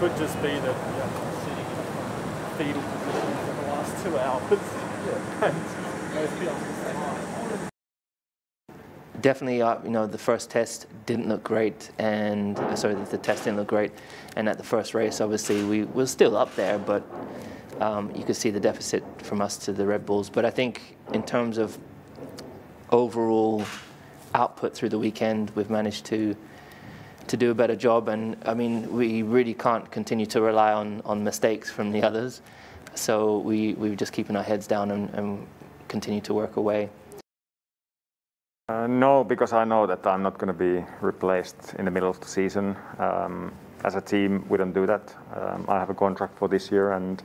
could just be that sitting in a fetal position for the last 2 hours. Definitely, the first test didn't look great, and the test didn't look great, and at the first race, obviously, we were still up there, but you could see the deficit from us to the Red Bulls. But I think in terms of overall output through the weekend, we've managed to do a better job, and I mean, we really can't continue to rely on mistakes from the others, so we're just keeping our heads down and continue to work away. No, because I know that I'm not going to be replaced in the middle of the season. As a team, we don't do that. I have a contract for this year, and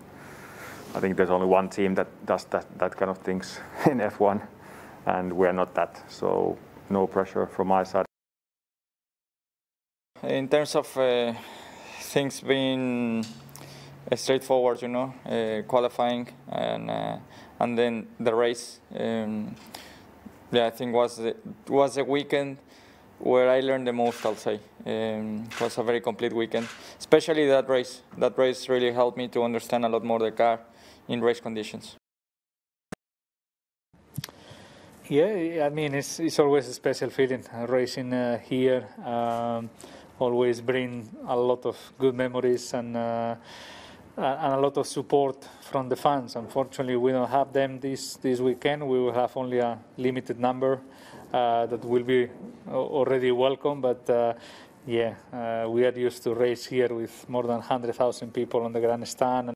I think there's only one team that does that kind of things in F1, and we're not that, so no pressure from my side. In terms of things being straightforward, qualifying and then the race, I think was a weekend where I learned the most, I'll say. It was a very complete weekend, especially that race. That race really helped me to understand a lot more the car in race conditions. Yeah, I mean, it's always a special feeling racing here. Always bring a lot of good memories and a lot of support from the fans. Unfortunately, we don't have them this weekend. We will have only a limited number that will be already welcome. But we are used to race here with more than 100,000 people on the grandstand.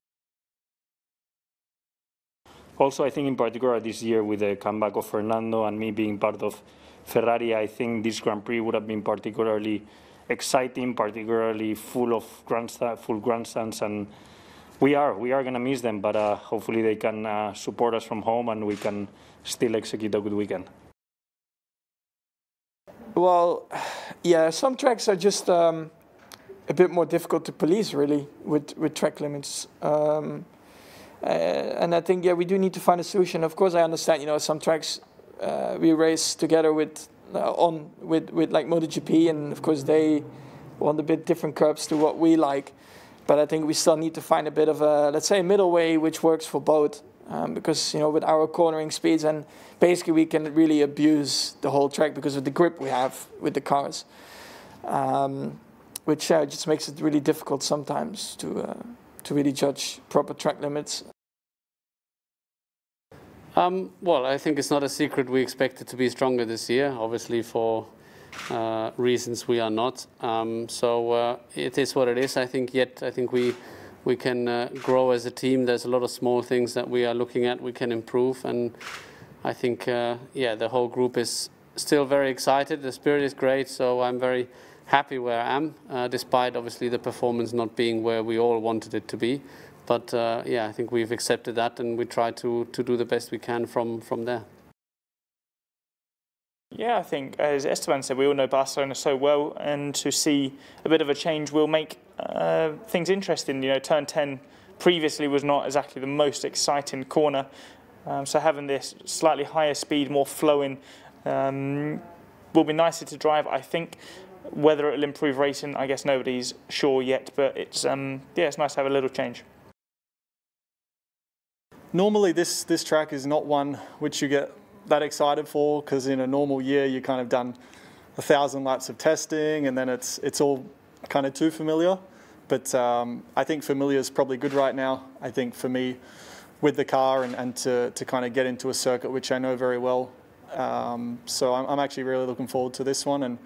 Also, I think in particular this year with the comeback of Fernando and me being part of Ferrari, I think this Grand Prix would have been particularly exciting, particularly full grandstands, and we are going to miss them, but hopefully they can support us from home and we can still execute a good weekend. Well, yeah, some tracks are just a bit more difficult to police, really, with track limits. And I think, we do need to find a solution. Of course, I understand, some tracks we race together with like MotoGP, and of course they want a bit different curbs to what we like. But I think we still need to find a bit of a, let's say, a middle way which works for both. Because, with our cornering speeds, and basically we can really abuse the whole track because of the grip we have with the cars. Which just makes it really difficult sometimes to really judge proper track limits. Well, I think it's not a secret we expect it to be stronger this year. Obviously, for reasons we are not. So it is what it is. I think we can grow as a team. There's a lot of small things that we are looking at. We can improve, and I think the whole group is still very excited. The spirit is great. So I'm very happy where I am, despite obviously the performance not being where we all wanted it to be. But I think we've accepted that, and we try to do the best we can from there. Yeah, I think, as Esteban said, we all know Barcelona so well, and to see a bit of a change will make things interesting. Turn 10 previously was not exactly the most exciting corner, so having this slightly higher speed, more flowing, will be nicer to drive, I think. Whether it'll improve racing, I guess nobody's sure yet, but it's it's nice to have a little change. Normally this track is not one which you get that excited for, because in a normal year you kind of done 1,000 laps of testing and then it's all kind of too familiar. But I think familiar is probably good right now. I think for me, with the car and to kind of get into a circuit which I know very well. So I'm actually really looking forward to this one, and